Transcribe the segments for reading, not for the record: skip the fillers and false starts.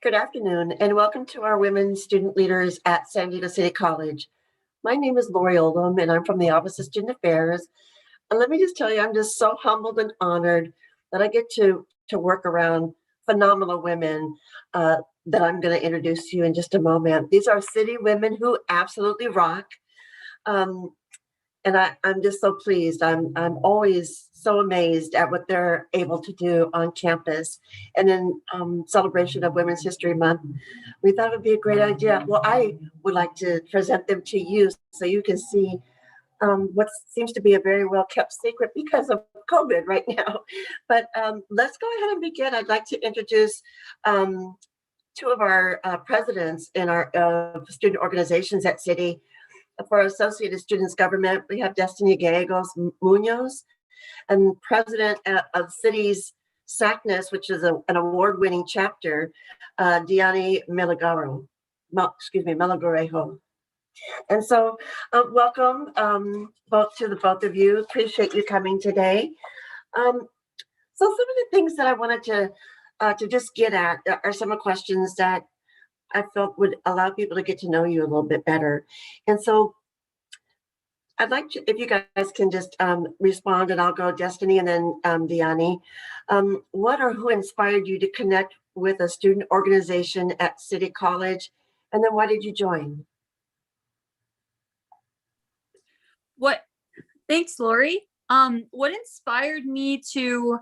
Good afternoon, and welcome to our Women Student Leaders at San Diego City College. My name is Lori Oldham, and I'm from the Office of Student Affairs. And let me just tell you, I'm just so humbled and honored that I get to work around phenomenal women that I'm going to introduce to you in just a moment. These are city women who absolutely rock. Um, and I'm just so pleased. I'm always so amazed at what they're able to do on campus. And in celebration of Women's History Month, we thought it would be a great idea. Well, I would like to present them to you so you can see what seems to be a very well kept secret because of COVID right now. But let's go ahead and begin. I'd like to introduce two of our presidents in our student organizations at City. For Associated Students Government, we have Diani Melgarejo, and president of City's SACNAS, which is an award-winning chapter, Diani Melgarejo. And so, welcome both of you. Appreciate you coming today. So, some of the things that I wanted to just get at are some of the questions that I felt would allow people to get to know you a little bit better. And so I'd like to, if you guys can just respond, and I'll go Diani and then Diani. What or who inspired you to connect with a student organization at City College? And then why did you join? Thanks, Lori. What inspired me to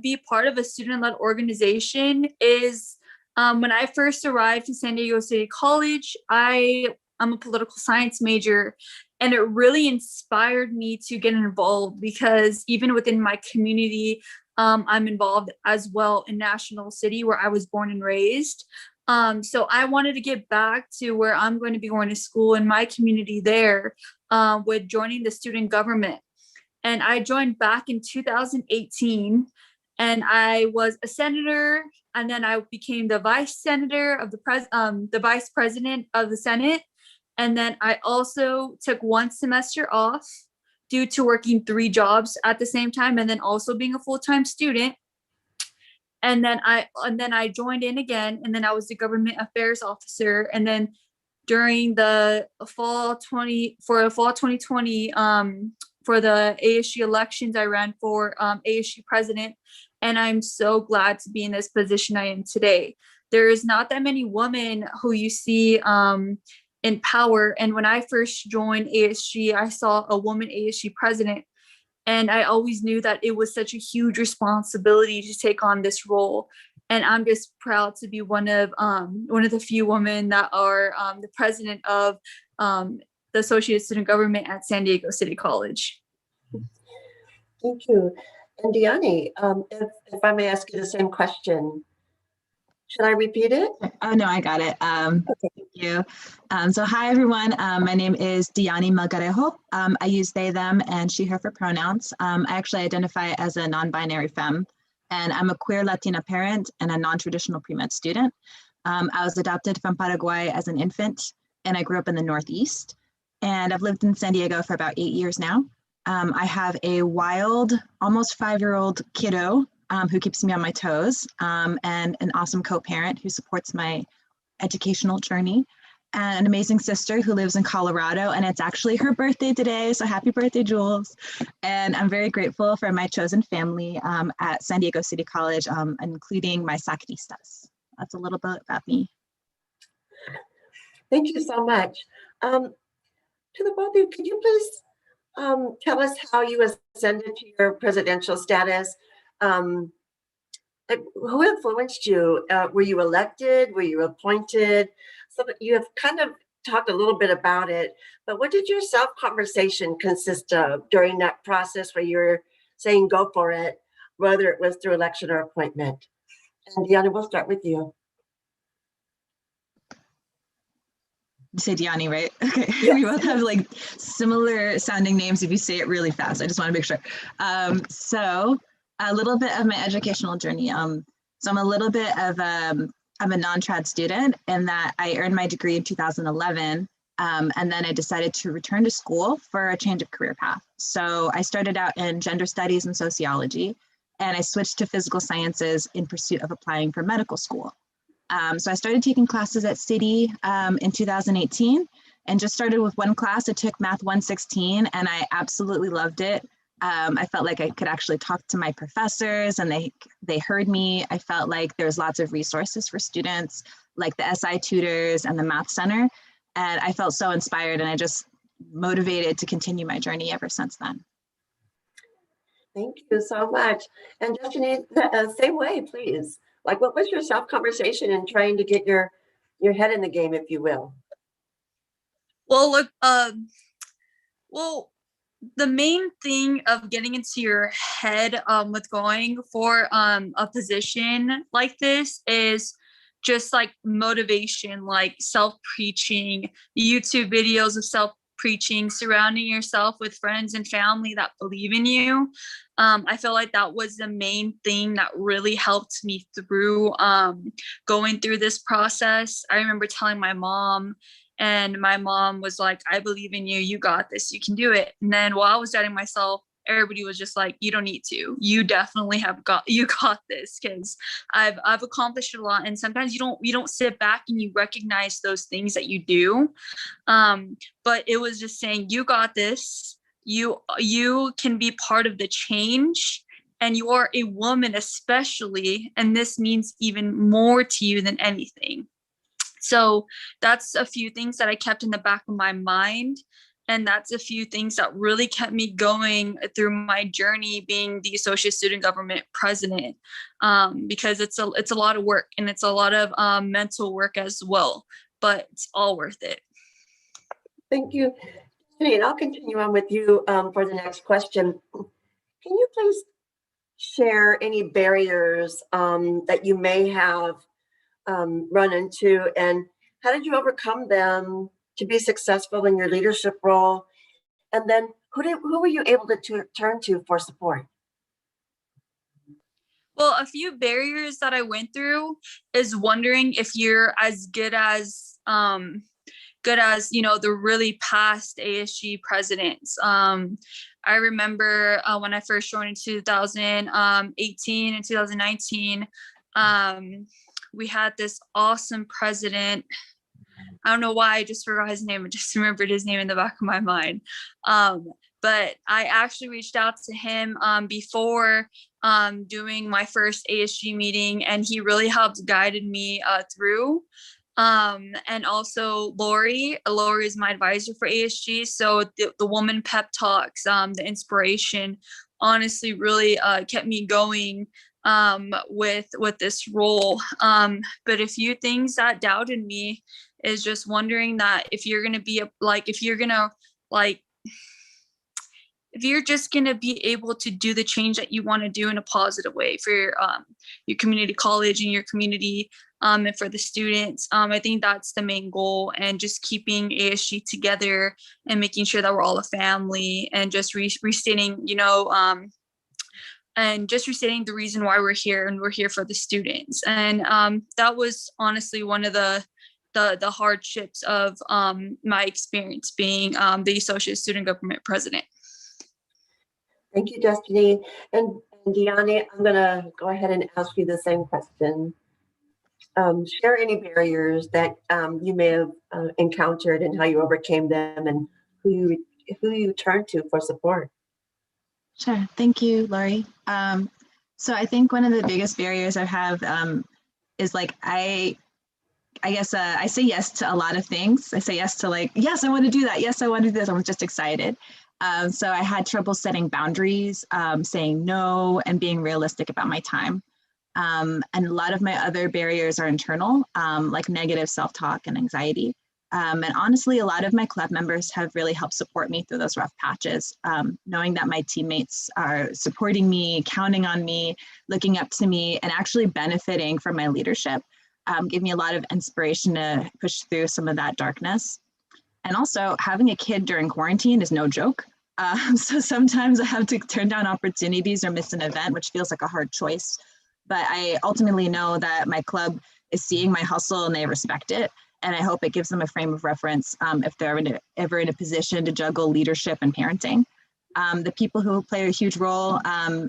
be part of a student-led organization is when I first arrived to San Diego City College, I'm a political science major, and it really inspired me to get involved because even within my community, I'm involved as well in National City, where I was born and raised. So I wanted to get back to where I'm going to be going to school in my community there with joining the student government. And I joined back in 2018. And I was a senator, and then I became the vice senator of the vice president of the Senate. And then I also took one semester off due to working 3 jobs at the same time, and then also being a full-time student. And then I joined in again, and then I was the government affairs officer. And then during the fall 2020, for the ASU elections, I ran for ASU president. And I'm so glad to be in this position I am today. There is not that many women who you see in power. And when I first joined ASG, I saw a woman ASG president. And I always knew that it was such a huge responsibility to take on this role. And I'm just proud to be one of the few women that are the president of the Associated Student Government at San Diego City College. Thank you. And Diani, if I may ask you the same question, should I repeat it? Oh, no, I got it. Okay. Thank you. So hi, everyone. My name is Diani Melgarejo. I use they, them, and she, her for pronouns. I actually identify as a non-binary femme, and I'm a queer Latina parent and a non-traditional pre-med student. I was adopted from Paraguay as an infant, and I grew up in the Northeast. And I've lived in San Diego for about 8 years now. I have a wild, almost 5-year-old kiddo who keeps me on my toes, and an awesome co-parent who supports my educational journey, and an amazing sister who lives in Colorado, and it's actually her birthday today, so happy birthday, Jules. And I'm very grateful for my chosen family at San Diego City College, including my Sacanistas. That's a little bit about me. Thank you so much. To the both of you, could you please tell us how you ascended to your presidential status? Who influenced you? Were you elected? Were you appointed? So you have kind of talked a little bit about it, but what did your self-conversation consist of during that process where you were saying go for it, whether it was through election or appointment? And Diani, we'll start with you. You say Diani, right? Okay. Yes. We both have like similar sounding names if you say it really fast. I just want to make sure. So a little bit of my educational journey. So I'm a little bit of I'm a non-trad student in that I earned my degree in 2011. And then I decided to return to school for a change of career path. So I started out in gender studies and sociology, and I switched to physical sciences in pursuit of applying for medical school. So I started taking classes at City in 2018 and just started with one class. I took Math 116 and I absolutely loved it. I felt like I could actually talk to my professors and they heard me. I felt like there's lots of resources for students like the SI tutors and the Math Center. And I felt so inspired and I just motivated to continue my journey ever since then. Thank you so much. And Destiny, same way, please. Like, what was your self-conversation in trying to get your head in the game, if you will? Well, look, well, the main thing of getting into your head with going for a position like this is just like motivation, like self-preaching, YouTube videos of self-preaching, surrounding yourself with friends and family that believe in you. I feel like that was the main thing that really helped me through going through this process. I remember telling my mom, and my mom was like, I believe in you. You got this. You can do it. And then while I was doubting myself, everybody was just like, you don't need to. You definitely you got this, because I've accomplished a lot. And sometimes you don't sit back and you recognize those things that you do. But it was just saying, you got this. You can be part of the change. And you are a woman especially. And this means even more to you than anything. So that's a few things that I kept in the back of my mind. And that's a few things that really kept me going through my journey being the Associate Student Government President, because it's a lot of work and it's a lot of mental work as well, but it's all worth it. Thank you. And I'll continue on with you for the next question. Can you please share any barriers that you may have run into, and how did you overcome them to be successful in your leadership role? And then who were you able to turn to for support? Well, a few barriers that I went through is wondering if you're as good as the really past ASG presidents. I remember when I first joined in 2018 and 2019, we had this awesome president. I don't know why I just forgot his name. I just remembered his name in the back of my mind. But I actually reached out to him before doing my first ASG meeting, and he really helped guided me through. And also Lori is my advisor for ASG. So the woman pep talks, the inspiration honestly really kept me going with this role. But a few things that doubted me is just wondering that if you're just going to be able to do the change that you want to do in a positive way for your community college and your community, and for the students. I think that's the main goal, and just keeping ASG together and making sure that we're all a family, and just restating, and just restating the reason why we're here, and we're here for the students. And that was honestly one of the hardships of my experience being the Associate Student Government President. Thank you, Destiny. And Diani, I'm going to go ahead and ask you the same question. Share any barriers that you may have encountered and how you overcame them, and who you turned to for support. Sure. Thank you, Lori. So I think one of the biggest barriers I have is like, I guess I say yes to a lot of things. I say yes to yes, I want to do that. Yes, I want to do this. I'm just excited. So I had trouble setting boundaries, saying no, and being realistic about my time. And a lot of my other barriers are internal, like negative self-talk and anxiety. And honestly, a lot of my club members have really helped support me through those rough patches. Knowing that my teammates are supporting me, counting on me, looking up to me, and actually benefiting from my leadership gave me a lot of inspiration to push through some of that darkness. And also, having a kid during quarantine is no joke. So sometimes I have to turn down opportunities or miss an event, which feels like a hard choice. But I ultimately know that my club is seeing my hustle and they respect it. And I hope it gives them a frame of reference if they're ever in a position to juggle leadership and parenting. The people who play a huge role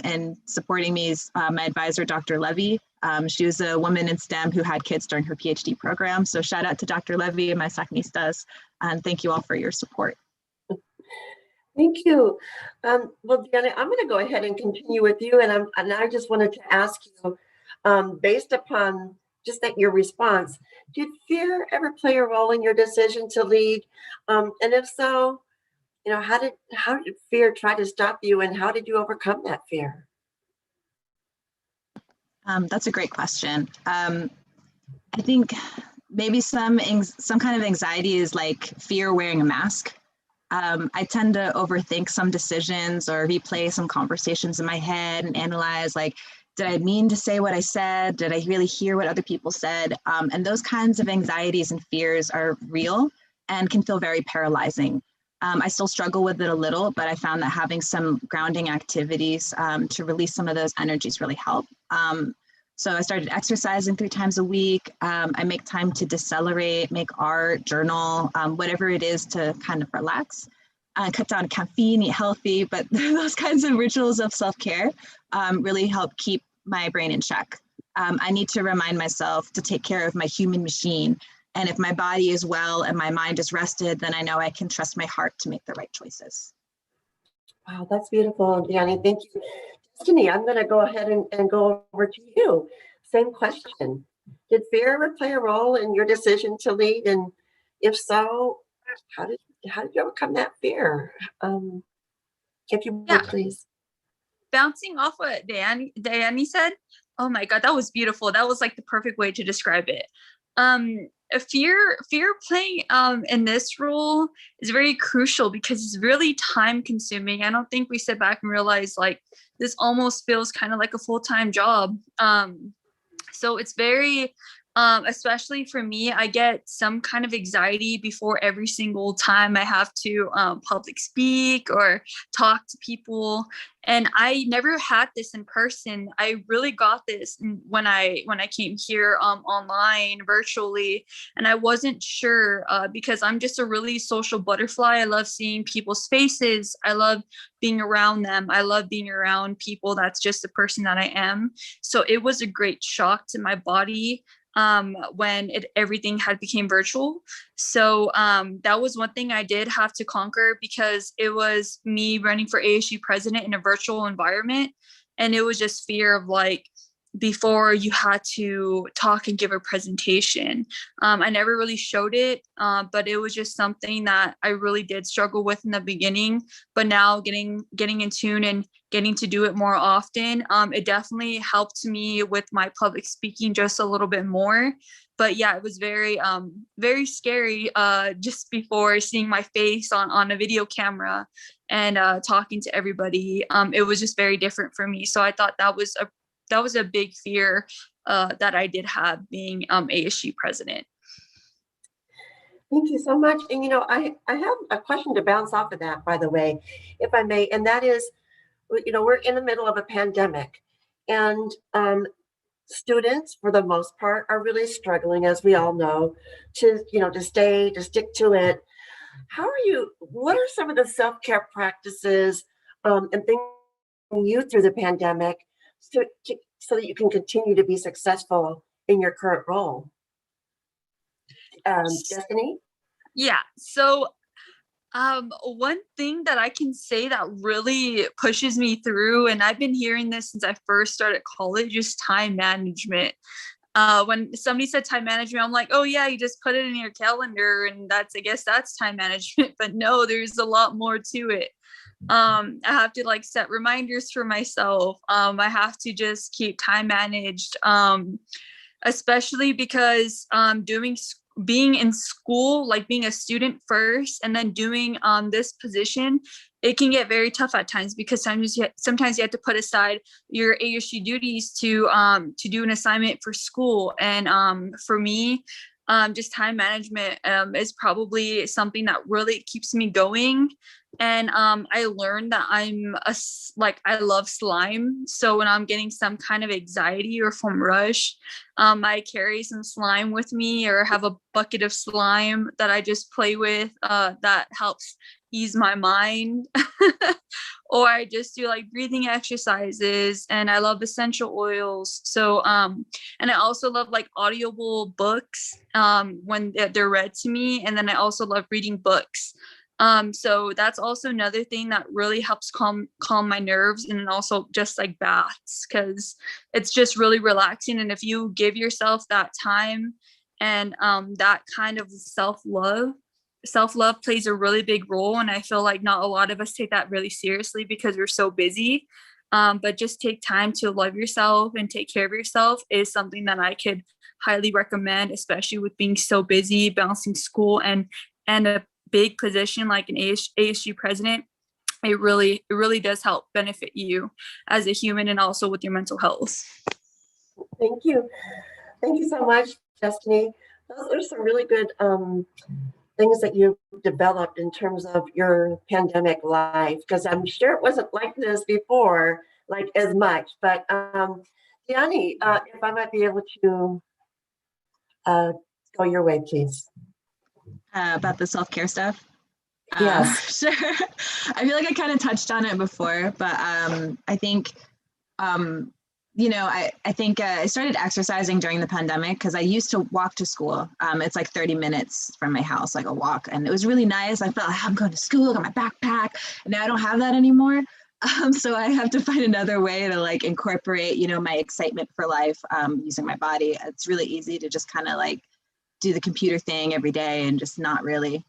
in supporting me is my advisor, Dr. Levy. She was a woman in STEM who had kids during her PhD program. So shout out to Dr. Levy and my Sacnistas, and thank you all for your support. Thank you. Well, Diani, I'm going to go ahead and continue with you, and I just wanted to ask you, based upon just that your response, did fear ever play a role in your decision to lead? And if so, how did fear try to stop you, and how did you overcome that fear? That's a great question. I think maybe some kind of anxiety is like fear wearing a mask. I tend to overthink some decisions or replay some conversations in my head and analyze, like, did I mean to say what I said? Did I really hear what other people said? And those kinds of anxieties and fears are real and can feel very paralyzing. I still struggle with it a little, but I found that having some grounding activities to release some of those energies really help. So I started exercising 3 times a week. I make time to decelerate, make art, journal, whatever it is to kind of relax. Cut down caffeine, eat healthy, but those kinds of rituals of self-care really help keep my brain in check. I need to remind myself to take care of my human machine. And if my body is well and my mind is rested, then I know I can trust my heart to make the right choices. Wow, that's beautiful, Diani. Thank you. Destiny, I'm going to go ahead and go over to you. Same question. Did fear ever play a role in your decision to lead? And if so, how did you overcome that fear? If you would, please. Bouncing off what Diani said, oh my God, that was beautiful. That was like the perfect way to describe it. Fear playing in this role is very crucial because it's really time consuming. I don't think we sit back and realize like this almost feels kind of like a full-time job. So it's very especially for me, I get some kind of anxiety before every single time I have to public speak or talk to people. And I never had this in person. I really got this when I came here online virtually, and I wasn't sure because I'm just a really social butterfly. I love seeing people's faces. I love being around them. I love being around people. That's just the person that I am. So it was a great shock to my body when everything had became virtual. So that was one thing I did have to conquer because it was me running for ASU president in a virtual environment. And it was just fear of like, before you had to talk and give a presentation. I never really showed it, but it was just something that I really did struggle with in the beginning. But now getting in tune and getting to do it more often, it definitely helped me with my public speaking just a little bit more. But yeah, it was very, very scary just before seeing my face on a video camera and talking to everybody. It was just very different for me. So I thought that was a big fear that I did have being ASU president. Thank you so much. And, I have a question to bounce off of that, by the way, if I may, and that is, we're in the middle of a pandemic, and students, for the most part, are really struggling, as we all know, to stick to it. What are some of the self-care practices and things you through the pandemic so that you can continue to be successful in your current role? Destiny? Yeah. So one thing that I can say that really pushes me through, and I've been hearing this since I first started college, is time management. When somebody said time management, I'm like, oh yeah, you just put it in your calendar and I guess that's time management. But no, there's a lot more to it. I have to like set reminders for myself. I have to just keep time managed, especially because being in school, like being a student first and then doing this position, it can get very tough at times because sometimes you have to put aside your ASU duties to do an assignment for school. And for me, just time management is probably something that really keeps me going. And I learned that I love slime. So when I'm getting some kind of anxiety or foam rush, I carry some slime with me or have a bucket of slime that I just play with that helps ease my mind. Or I just do like breathing exercises, and I love essential oils. So and I also love like audible books when they're read to me, and then I also love reading books. So that's also another thing that really helps calm my nerves, and also just like baths, because it's just really relaxing. And if you give yourself that time and that kind of self-love plays a really big role. And I feel like not a lot of us take that really seriously because we're so busy. But just take time to love yourself and take care of yourself is something that I could highly recommend, especially with being so busy, balancing school and a big position like an ASU president. It really does help benefit you as a human and also with your mental health. Thank you. Thank you so much, Destiny. Those are some really good things that you've developed in terms of your pandemic life, because I'm sure it wasn't like this before, like as much. But Diani, if I might be able to go your way, please. About the self-care stuff. Yes. Sure. I feel like I kind of touched on it before, but I think, I think I started exercising during the pandemic because I used to walk to school. It's like 30 minutes from my house, like a walk. And it was really nice. I felt like I'm going to school, got my backpack, and now I don't have that anymore. So I have to find another way to like incorporate, my excitement for life using my body. It's really easy to just kind of like do the computer thing every day and just not really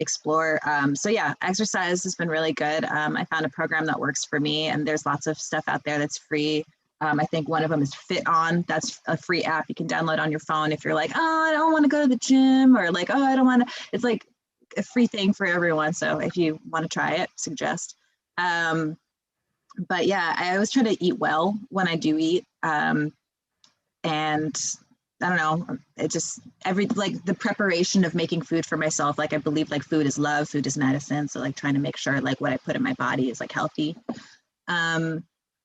explore. So yeah, exercise has been really good. I found a program that works for me, and there's lots of stuff out there that's free. I think one of them is Fit On. That's a free app you can download on your phone if you're like, oh, I don't want to go to the gym, or like, oh, I don't want to. It's like a free thing for everyone. So if you want to try it, suggest. But yeah, I always try to eat well when I do eat. And I don't know, it just like the preparation of making food for myself. Like I believe like food is love, food is medicine. So like trying to make sure like what I put in my body is like healthy. And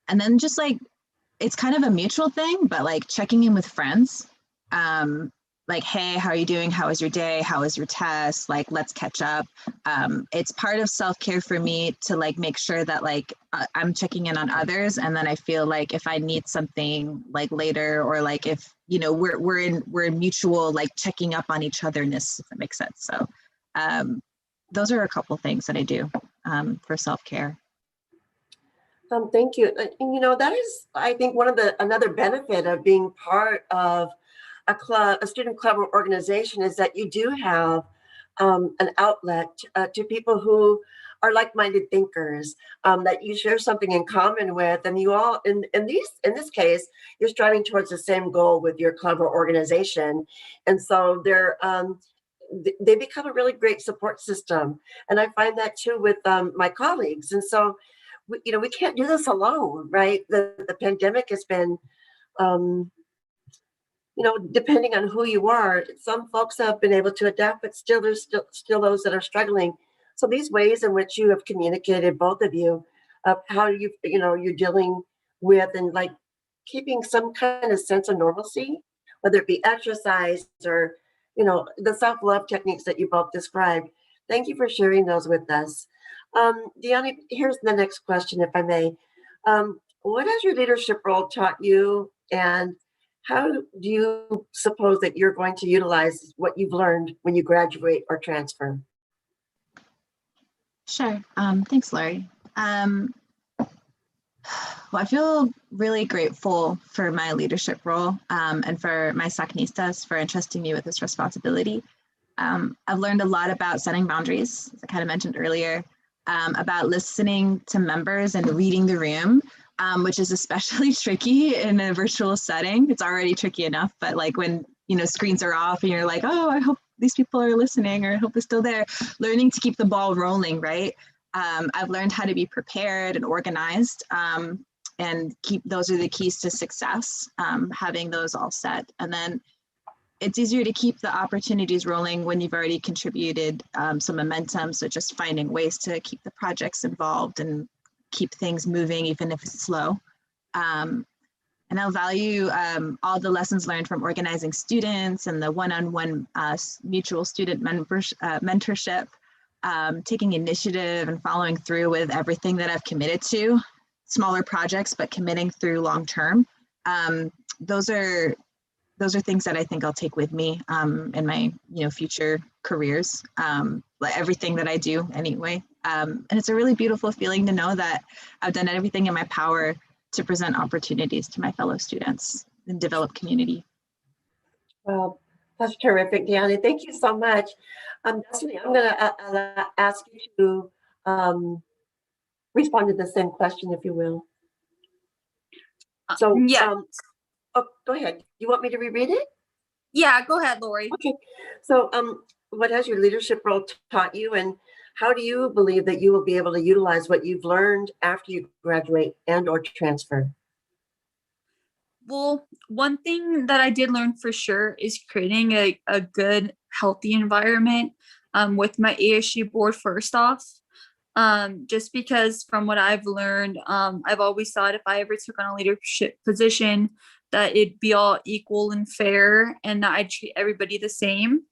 then just like, it's kind of a mutual thing, but like checking in with friends. Like, hey, how are you doing? How was your day? How was your test? Like, let's catch up. It's part of self-care for me to like make sure that like I'm checking in on others, and then I feel like if I need something like later, or like if we're in mutual like checking up on each otherness, if that makes sense. So those are a couple things that I do for self-care. Thank you. And that is, I think, another benefit of being part of a club, a student club or organization, is that you do have an outlet to people who are like-minded thinkers, that you share something in common with, and you all, in this case, you're striving towards the same goal with your club or organization, and so they become a really great support system. And I find that too with my colleagues, and so we can't do this alone, right? The pandemic has been depending on who you are, some folks have been able to adapt, but still there's still those that are struggling. So these ways in which you have communicated, both of you, of how you're dealing with and like keeping some kind of sense of normalcy, whether it be exercise or the self-love techniques that you both described. Thank you for sharing those with us. Diani, here's the next question, if I may. What has your leadership role taught you, and how do you suppose that you're going to utilize what you've learned when you graduate or transfer? Sure. Thanks, Laurie. Well, I feel really grateful for my leadership role and for my Sacanistas for entrusting me with this responsibility. I've learned a lot about setting boundaries, as I kind of mentioned earlier, about listening to members and reading the room, which is especially tricky in a virtual setting. It's already tricky enough, but like when screens are off and you're like, oh, I hope these people are listening, or I hope they're still there. Learning to keep the ball rolling, right? I've learned how to be prepared and organized, and those are the keys to success, having those all set. And then it's easier to keep the opportunities rolling when you've already contributed some momentum. So just finding ways to keep the projects involved and keep things moving, even if it's slow. And I'll value all the lessons learned from organizing students and the one-on-one mutual student mentorship. taking initiative and following through with everything that I've committed to, smaller projects, but committing through long term. Those are things that I think I'll take with me in my future careers, like everything that I do anyway. And it's a really beautiful feeling to know that I've done everything in my power to present opportunities to my fellow students and develop community. Well, that's terrific, Diani. Thank you so much. Destiny, I'm going to ask you to respond to the same question, if you will. So, yeah. Oh, go ahead. You want me to reread it? Yeah, go ahead, Lori. Okay. So, what has your leadership role taught you, and how do you believe that you will be able to utilize what you've learned after you graduate and or transfer? Well, one thing that I did learn for sure is creating a good, healthy environment with my ASU board first off. Just because from what I've learned, I've always thought if I ever took on a leadership position, that it'd be all equal and fair and that I'd treat everybody the same.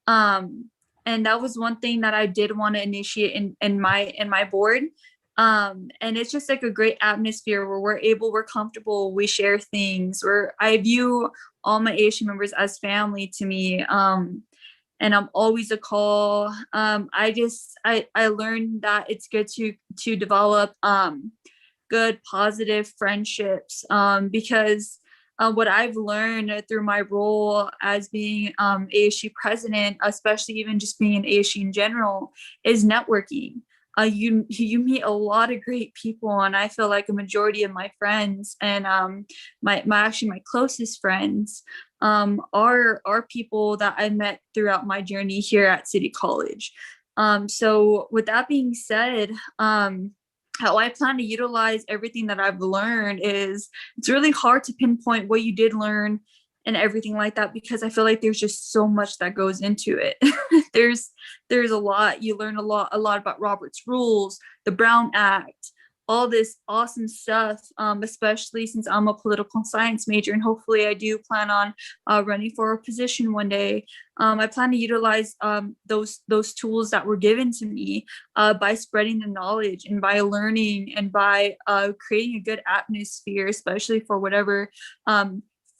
And that was one thing that I did want to initiate in my board. And it's just like a great atmosphere where we're comfortable, we share things, where I view all my ASU members as family to me. And I'm always a call. I learned that it's good to develop good positive friendships because what I've learned through my role as being ASU president, especially even just being an ASU in general, is networking. You meet a lot of great people, and I feel like a majority of my friends and my closest friends are people that I met throughout my journey here at City College. So with that being said, how I plan to utilize everything that I've learned is it's really hard to pinpoint what you did learn and everything like that, because I feel like there's just so much that goes into it. there's a lot. You learn a lot about Robert's rules, the Brown Act, all this awesome stuff, especially since I'm a political science major and hopefully I do plan on running for a position one day. I plan to utilize those tools that were given to me by spreading the knowledge and by learning and by creating a good atmosphere, especially for whatever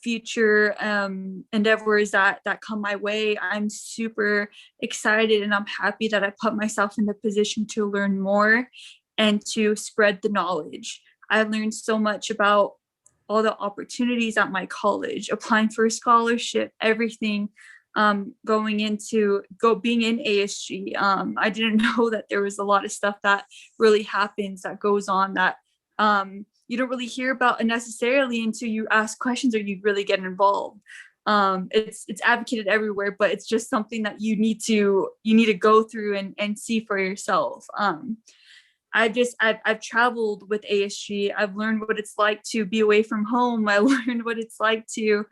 future endeavors that come my way. I'm super excited and I'm happy that I put myself in the position to learn more and to spread the knowledge. I learned so much about all the opportunities at my college, applying for a scholarship, everything, being in ASG. I didn't know that there was a lot of stuff that really happens, that goes on, that you don't really hear about necessarily until you ask questions or you really get involved. It's advocated everywhere, but it's just something that you need to go through and see for yourself. I've traveled with ASG. I've learned what it's like to be away from home. I learned what it's like to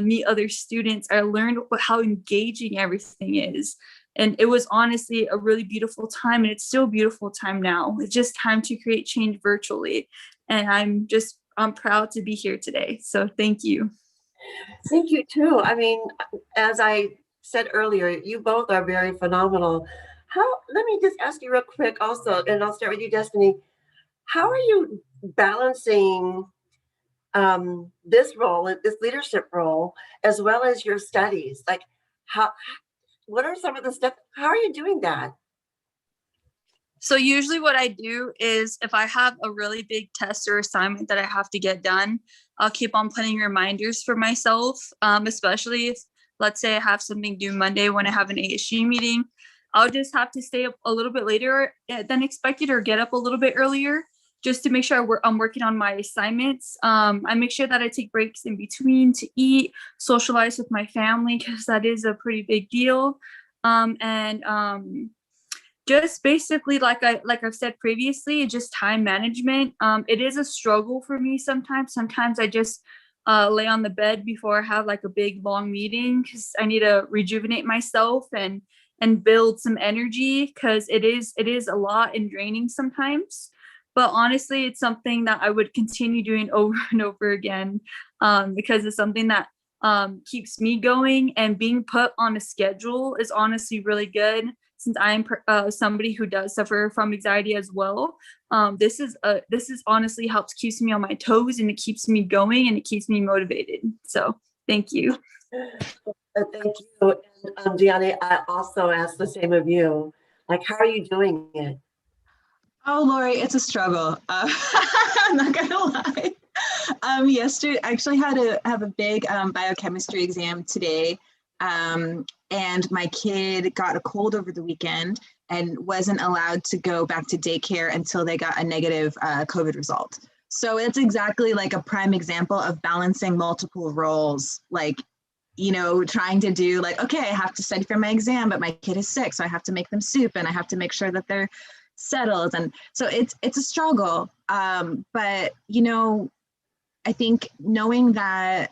meet other students. I learned how engaging everything is. And it was honestly a really beautiful time, and it's still a beautiful time now. It's just time to create change virtually. And I'm proud to be here today. So thank you. Thank you too. I mean, as I said earlier, you both are very phenomenal. Let me just ask you real quick also, and I'll start with you, Destiny. How are you balancing this role, this leadership role, as well as your studies? Like, what are some of the steps? How are you doing that? So usually what I do is if I have a really big test or assignment that I have to get done, I'll keep on putting reminders for myself, especially if, let's say I have something due Monday when I have an ASU meeting. I'll just have to stay up a little bit later than expected or get up a little bit earlier just to make sure I'm working on my assignments. I make sure that I take breaks in between to eat, socialize with my family, because that is a pretty big deal. Just basically, like I've said previously, just time management. It is a struggle for me sometimes. Sometimes I just lay on the bed before I have like a big long meeting because I need to rejuvenate myself and build some energy, because it is a lot and draining sometimes. But honestly, it's something that I would continue doing over and over again, because it's something that keeps me going, and being put on a schedule is honestly really good. since I'm somebody who does suffer from anxiety as well. This is honestly helps keeps me on my toes, and it keeps me going, and it keeps me motivated. So thank you. Thank you. And Diani, I also asked the same of you. Like, how are you doing it? Oh, Lori, it's a struggle. I'm not gonna lie. Yesterday, I actually had to have a big biochemistry exam today, and my kid got a cold over the weekend and wasn't allowed to go back to daycare until they got a negative COVID result. So it's exactly like a prime example of balancing multiple roles, like, you know, trying to do like, okay, I have to study for my exam, but my kid is sick, so I have to make them soup and I have to make sure that they're settled. And so it's a struggle. But, you know, I think knowing that,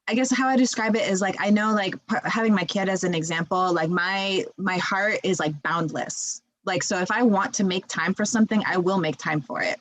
I guess how I describe it is like, I know like having my kid as an example, like my heart is like boundless. Like, so if I want to make time for something, I will make time for it.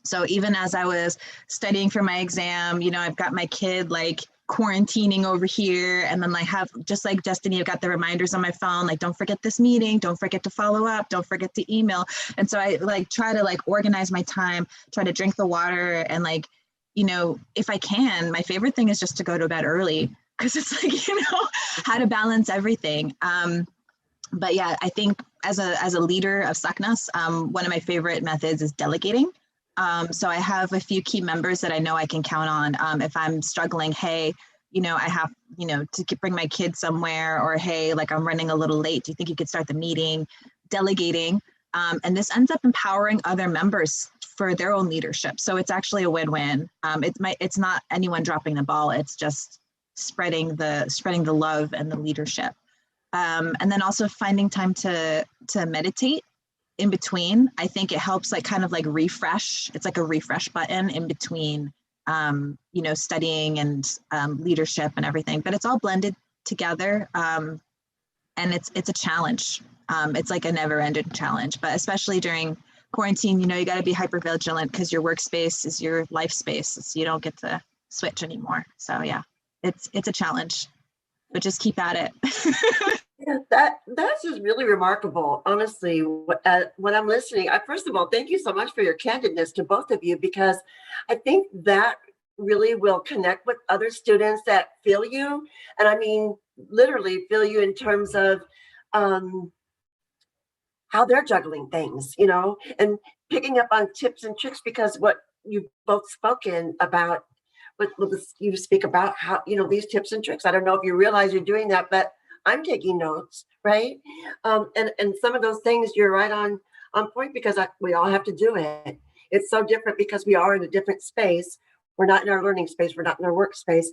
So even as I was studying for my exam, you know, I've got my kid like quarantining over here, and then I have, just like Destiny, I've got the reminders on my phone, like, don't forget this meeting, don't forget to follow up, don't forget to email. And so I like try to like organize my time, try to drink the water, and like, you know, if I can, my favorite thing is just to go to bed early, because it's like, you know, how to balance everything. But yeah, I think as a leader of SACNAS, one of my favorite methods is delegating. So I have a few key members that I know I can count on. If I'm struggling, hey, you know, I have, you know, to bring my kids somewhere, or hey, like I'm running a little late, do you think you could start the meeting? Delegating. And this ends up empowering other members for their own leadership. So it's actually a win-win. It's not anyone dropping the ball. It's just spreading the love and the leadership. And then also finding time to meditate in between. I think it helps like kind of like refresh. It's like a refresh button in between, you know, studying and leadership and everything, but it's all blended together. And it's a challenge. It's like a never ending challenge, but especially during quarantine, you know, you got to be hyper vigilant because your workspace is your life space. So you don't get to switch anymore. So yeah, it's a challenge, but just keep at it. Yeah, that's just really remarkable. Honestly, when I'm listening, first of all, thank you so much for your candidness to both of you, because I think that really will connect with other students that feel you. And I mean, literally feel you in terms of how they're juggling things, you know, and picking up on tips and tricks, because what you've both spoken about, you speak about how, you know, these tips and tricks. I don't know if you realize you're doing that, but I'm taking notes, right? And some of those things you're right on point, because we all have to do it. It's so different because we are in a different space. We're not in our learning space. We're not in our workspace,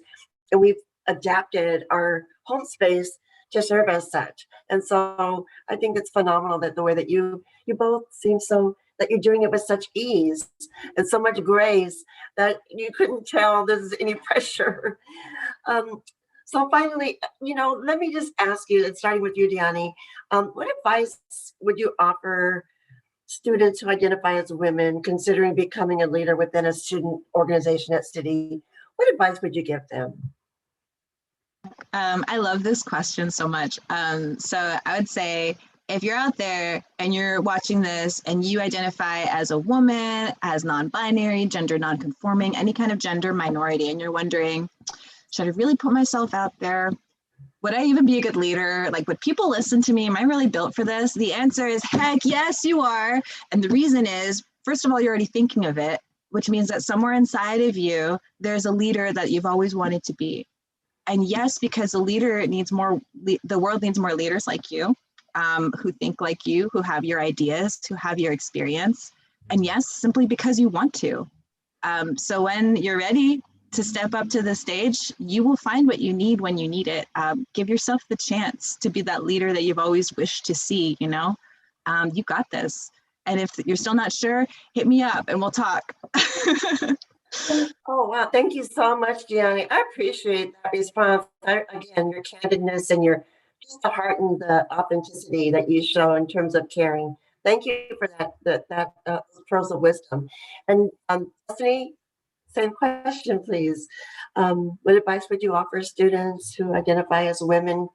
and we've adapted our home space to serve as such. And so I think it's phenomenal that the way that you both seem so that you're doing it with such ease and so much grace that you couldn't tell there's any pressure. So finally, you know, let me just ask you, and starting with you, Diani, what advice would you offer students who identify as women considering becoming a leader within a student organization at City? What advice would you give them? I love this question so much. So I would say, if you're out there and you're watching this and you identify as a woman, as non-binary, gender non-conforming, any kind of gender minority, and you're wondering, should I really put myself out there? Would I even be a good leader? Like, would people listen to me? Am I really built for this? The answer is heck yes, you are. And the reason is, first of all, you're already thinking of it, which means that somewhere inside of you, there's a leader that you've always wanted to be. And yes, because the world needs more leaders like you, who think like you, who have your ideas, who have your experience. And yes, simply because you want to. So when you're ready to step up to the stage, you will find what you need when you need it. Give yourself the chance to be that leader that you've always wished to see, you know? You got this. And if you're still not sure, hit me up and we'll talk. Oh, wow. Thank you so much, Diani. I appreciate that response. Again, your candidness and just the heart and the authenticity that you show in terms of caring. Thank you for that pearls of wisdom. And Destiny, same question, please. What advice would you offer students who identify as women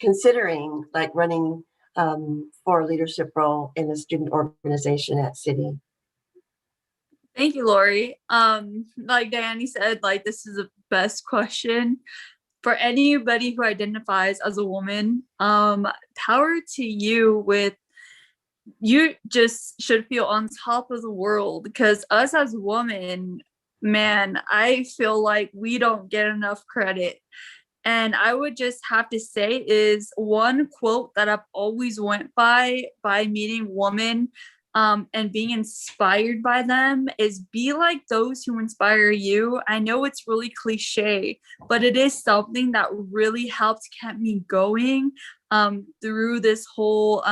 considering like running for a leadership role in a student organization at City? Thank you, Lori. Like Diani said, like this is the best question for anybody who identifies as a woman. Power to you with you just should feel on top of the world, because us as women, man, I feel like we don't get enough credit. And I would just have to say is one quote that I've always went by meeting women and being inspired by them is be like those who inspire you. I know it's really cliche, but it is something that really helped keep me going through this whole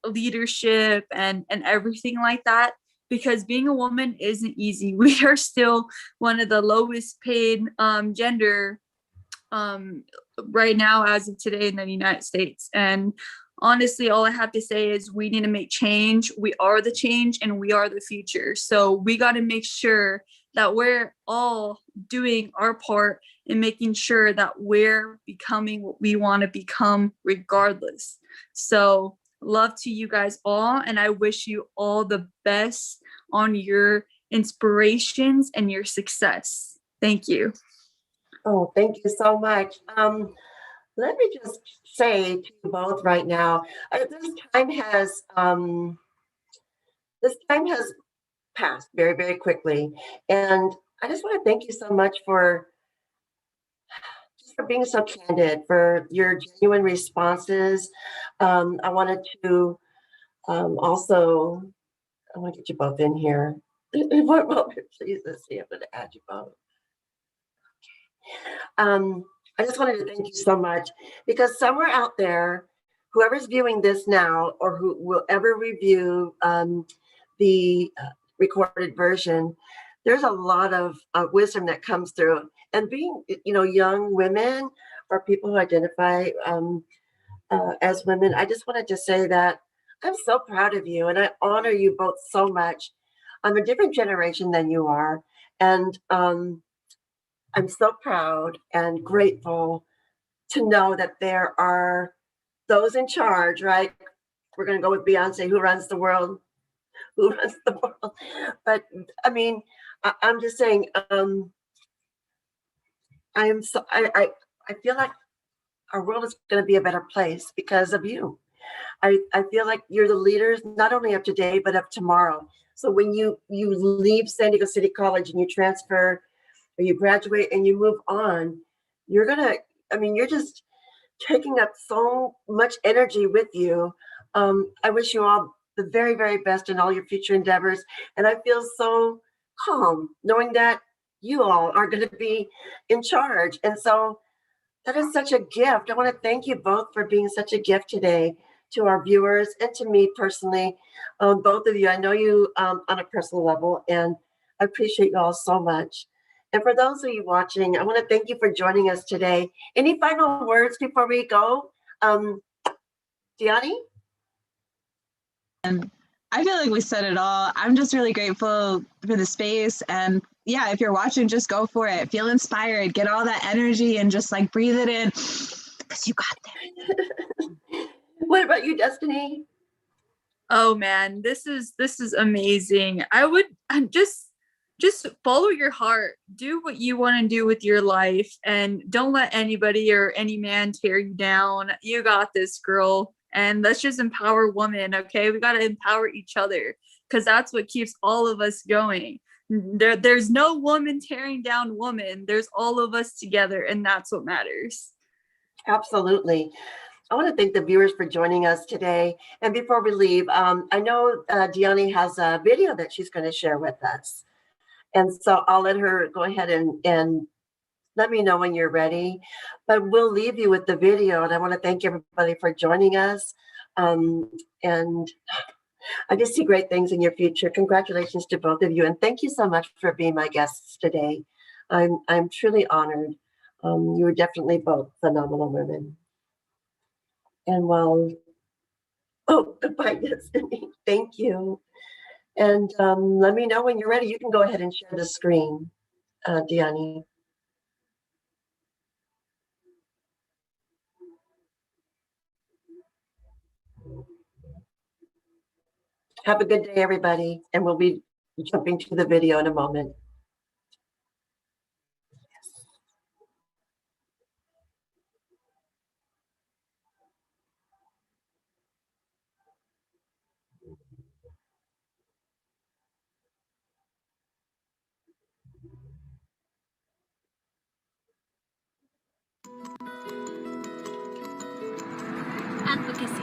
leadership and everything like that. Because being a woman isn't easy. We are still one of the lowest paid gender right now as of today in the United States. And honestly, all I have to say is we need to make change. We are the change and we are the future. So we got to make sure that we're all doing our part in making sure that we're becoming what we want to become regardless. So love to you guys all, and I wish you all the best on your inspirations and your success. Thank you. Oh, thank you so much. Let me just say to you both right now, this time has passed very, very quickly, and I just want to thank you so much for being so candid, for your genuine responses. I wanted to also, I want to get you both in here. One moment, please. Let's see. I'm going to add you both. I just wanted to thank you so much, because somewhere out there, whoever's viewing this now or who will ever review the recorded version, there's a lot of wisdom that comes through. And being, young women or people who identify as women, I just wanted to say that I'm so proud of you and I honor you both so much. I'm a different generation than you are. And I'm so proud and grateful to know that there are those in charge, right? We're going to go with Beyonce, who runs the world, who runs the world. But I mean, I'm just saying, I feel like our world is going to be a better place because of you. I feel like you're the leaders, not only of today, but of tomorrow. So when you leave San Diego City College and you transfer or you graduate and you move on, you're just taking up so much energy with you. I wish you all the very, very best in all your future endeavors. And I feel so calm knowing that you all are going to be in charge. And so that is such a gift. I want to thank you both for being such a gift today to our viewers and to me personally. Both of you, I know you on a personal level, and I appreciate you all so much. And for those of you watching, I want to thank you for joining us today. Any final words before we go? Diani? And I feel like we said it all. I'm just really grateful for the space. And yeah, if you're watching, just go for it. Feel inspired, get all that energy and just like breathe it in because you got there. What about you, Destiny? Oh man, this is amazing. I would just follow your heart. Do what you want to do with your life and don't let anybody or any man tear you down. You got this, girl. And let's just empower women, okay? We got to empower each other because that's what keeps all of us going. There's no woman tearing down woman. There's all of us together, and that's what matters. Absolutely. I want to thank the viewers for joining us today. And before we leave, I know Diani has a video that she's going to share with us. And so I'll let her go ahead and let me know when you're ready. But we'll leave you with the video. And I want to thank everybody for joining us. And I just see great things in your future. Congratulations to both of you. And thank you so much for being my guests today. I'm truly honored. You were definitely both phenomenal women. And goodbye, Destiny. Thank you. And let me know when you're ready. You can go ahead and share the screen, Diani. Have a good day, everybody, and we'll be jumping to the video in a moment. Advocacy.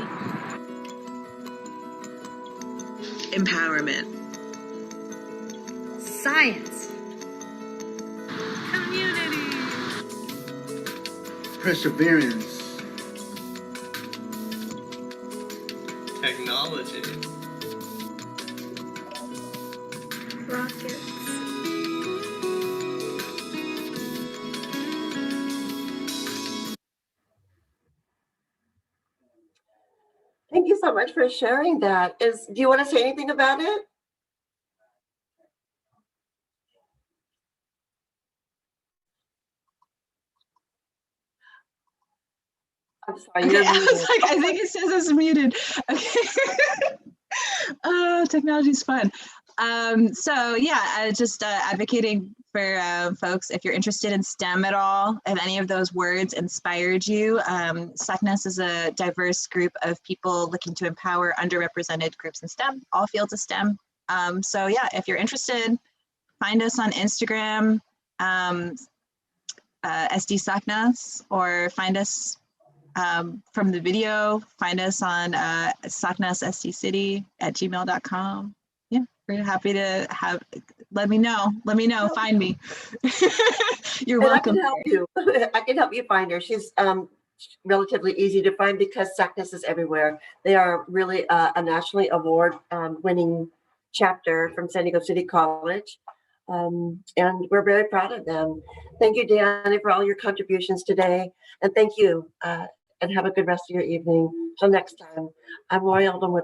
Empowerment. Science. Community. Perseverance. Technology. Rockets. Thank you so much for sharing that. Do you want to say anything about it? I'm sorry, you're Okay, I muted. was like, I think it says it's muted. Okay. Oh, technology's fun. So yeah, just advocating for folks, if you're interested in STEM at all, if any of those words inspired you, SACNAS is a diverse group of people looking to empower underrepresented groups in STEM, all fields of STEM. So yeah, if you're interested, find us on Instagram, SD SACNAS, or find us from the video, find us on sacnasstcity@gmail.com. Yeah, we're happy to let me know, find me. You're And welcome. I can help you. I can help you find her. She's relatively easy to find because SACNAS is everywhere. They are really a nationally award-winning chapter from San Diego City College. And we're very proud of them. Thank you, Diani, for all your contributions today. And thank you, and have a good rest of your evening. Till next time, I'm Lori Oldham with the